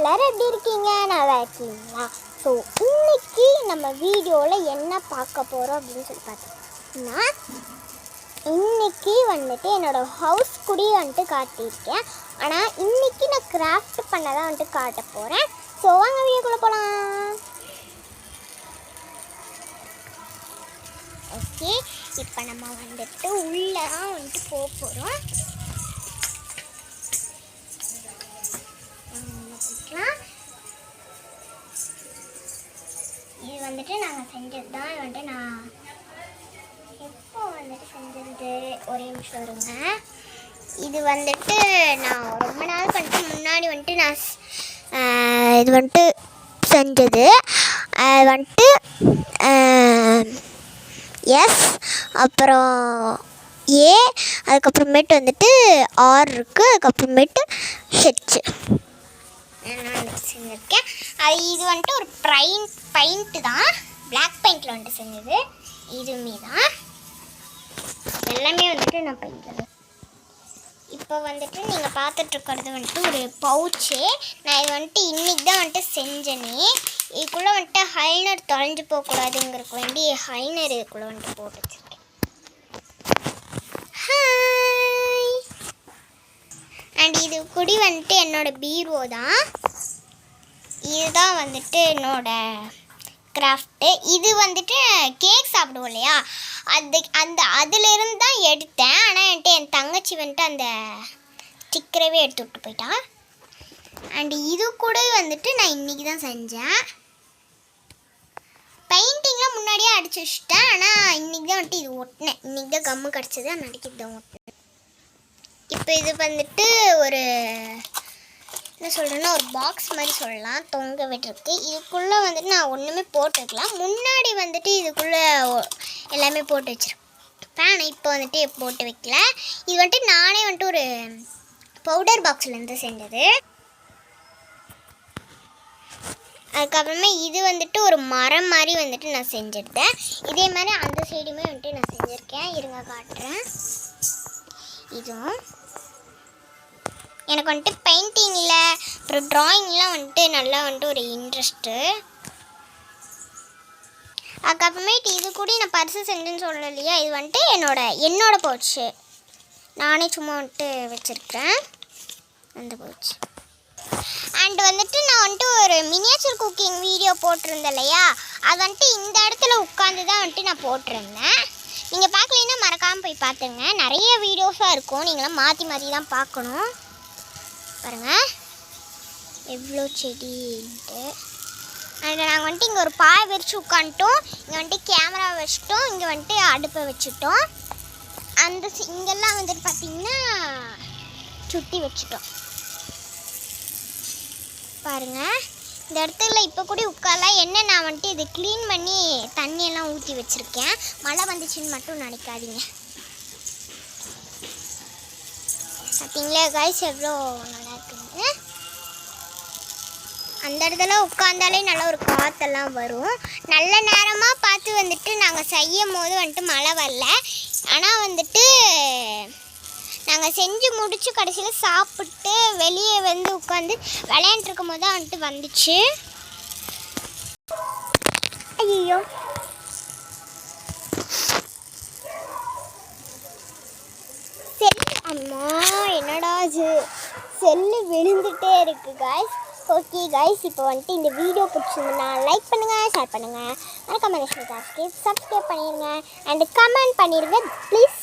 எல்லோரும் எப்படி இருக்கீங்க? நல்லா இருக்கீங்களா? ஸோ இன்றைக்கி நம்ம வீடியோவில் என்ன பார்க்க போகிறோம் அப்படின்னு சொல்லி பார்த்தோம்னா, இன்றைக்கி வந்துட்டு என்னோடய ஹவுஸ் கூடி வந்துட்டு காட்டியிருக்கேன். ஆனால் இன்றைக்கி நான் கிராஃப்ட் பண்ண தான் வந்துட்டு காட்ட போகிறேன். ஸோ வாங்க வீடியோக்குள்ளே போகலாம். ஓகே, இப்போ நம்ம வந்துட்டு உள்ளே தான் வந்துட்டு போக போகிறோம். இது வந்துட்டு நாங்கள் செஞ்சது தான். வந்துட்டு நான் எப்போ வந்துட்டு செஞ்சது ஒரே நிமிஷம் வருங்க. இது வந்துட்டு நான் ரொம்ப நாள் வந்துட்டு முன்னாடி வந்துட்டு நான் இது வந்துட்டு செஞ்சது வந்துட்டு எஸ், அப்புறம் ஏ, அதுக்கப்புறமேட்டு வந்துட்டு ஆர் இருக்குது, அதுக்கப்புறமேட்டு ஹெச் நான் செஞ்சுருக்கேன். இது வந்துட்டு ஒரு பெயிண்ட்டு தான், பிளாக் பெயிண்டில் வந்துட்டு செஞ்சது. இதுவுமே தான் எல்லாமே வந்துட்டு நான் பெயிண்ட். இப்போ வந்துட்டு நீங்கள் பார்த்துட்ருக்கிறது வந்துட்டு ஒரு பவுச்சு. நான் இது வந்துட்டு இன்றைக்கி தான் வந்துட்டு செஞ்சேனே. இதுக்குள்ளே வந்துட்டு ஹைனர் தொலைஞ்சு போகக்கூடாதுங்கிறதுக்கு வேண்டி ஹைனர் இதுக்குள்ளே வந்துட்டு போட்டு வச்சுருக்கேன். ஹாய். அண்ட் இது கூடி வந்துட்டு என்னோடய பீரோ தான். இதுதான் வந்துட்டு என்னோடய கிராஃப்ட்டு. இது வந்துட்டு கேக் சாப்பிடுவோம் இல்லையா, அதிலிருந்து தான் எடுத்தேன். ஆனால் என்கிட்ட என் தங்கச்சி வந்துட்டு அந்த ஸ்டிக்கரவே எடுத்து விட்டு போயிட்டான். அண்டு இது கூட வந்துட்டு நான் இன்றைக்கி தான் செஞ்சேன். பெயிண்டிங்லாம் முன்னாடியே அடிச்சு வச்சுட்டேன். ஆனால் இன்றைக்கி தான் வந்துட்டு இது ஒட்டினேன். இன்றைக்கி தான் கம்மு கிடச்சது, அன்றைக்கி தான் ஒட்டினேன். இப்போ இது வந்துட்டு ஒரு என்ன சொல்கிறேன்னா ஒரு பாக்ஸ் மாதிரி சொல்லலாம், தொங்க விட்டுருக்கு. இதுக்குள்ளே வந்துட்டு நான் ஒன்றுமே போட்டுருக்கலாம். முன்னாடி வந்துட்டு இதுக்குள்ளே எல்லாமே போட்டு வச்சுருப்பேன். இப்போ வந்துட்டு போட்டு வைக்கல. இது வந்துட்டு நானே வந்துட்டு ஒரு பவுடர் பாக்ஸ்லேருந்து செஞ்சது. அதுக்கப்புறமே இது வந்துட்டு ஒரு மரம் மாதிரி வந்துட்டு நான் செஞ்சுருந்தேன். இதே மாதிரி அந்த சைடுமே வந்துட்டு நான் செஞ்சுருக்கேன். இருங்க காட்டுறேன். இதுவும் எனக்கு வந்துட்டு பெயிண்டிங்கில் அப்புறம் ட்ராயிங்லாம் வந்துட்டு நல்லா வந்துட்டு ஒரு இன்ட்ரெஸ்ட்டு. அதுக்கப்புறமேட்டு இது கூட நான் பரிசு செஞ்சேன்னு சொல்லலை இல்லையா, இது வந்துட்டு என்னோட பவுச்சு. நானே சும்மா வந்துட்டு வச்சுருக்கிறேன் அந்த பவுச்சு. அண்ட் வந்துட்டு நான் வந்துட்டு ஒரு மினியேச்சர் குக்கிங் வீடியோ போட்டிருந்தேன் இல்லையா, அது வந்துட்டு இந்த இடத்துல உட்காந்து தான் வந்துட்டு நான் போட்டிருந்தேன். நீங்கள் பார்க்கலைன்னா மறக்காமல் போய் பார்த்துங்க. நிறைய வீடியோஸாக இருக்கும், நீங்களாம் மாற்றி மாற்றி தான் பார்க்கணும். பாருங்கள் எவ்வளோ செடின்ட்டு. அண்ட் நாங்கள் வந்துட்டு இங்கே ஒரு பாய் விரித்து உட்காந்துட்டோம். இங்கே வந்துட்டு கேமரா வச்சுட்டோம். இங்கே வந்துட்டு அடுப்பை வச்சுட்டோம். அந்த இங்கெல்லாம் வந்துட்டு பார்த்திங்கன்னா சுற்றி வச்சுட்டோம். பாருங்கள் இந்த இடத்துல இப்போ கூட உட்காரலாம். என்ன நான் வந்துட்டு இதை க்ளீன் பண்ணி தண்ணியெல்லாம் ஊற்றி வச்சுருக்கேன். மழை வந்துச்சுன்னு மட்டும் நினைக்காதீங்க. பார்த்தீங்களா கைஸ் எவ்வளோ நல்லா இருக்குங்க. அந்த இடத்துல உட்காந்தாலே நல்லா ஒரு காற்றெல்லாம் வரும். நல்ல நேரமாக பார்த்து வந்துட்டு நாங்கள் செய்யும் போது வந்துட்டு மழை வரல. ஆனால் வந்துட்டு நாங்கள் செஞ்சு முடித்து கடைசியில் சாப்பிட்டு வெளியே வந்து உட்காந்து விளையாண்டுருக்கும் போது தான் வந்துட்டு வந்துச்சு. ஐயோ அம்மா என்னடா செல்லு விழுந்துகிட்டே இருக்குது கைஸ். ஓகே கைஸ், இப்போ வந்துட்டு இந்த வீடியோ பிடிச்சிருந்தா லைக் பண்ணுங்கள், ஷேர் பண்ணுங்கள், மறக்காம சப்ஸ்கிரைப் பண்ணிடுங்க அண்ட் கமெண்ட் பண்ணிடுங்க ப்ளீஸ்.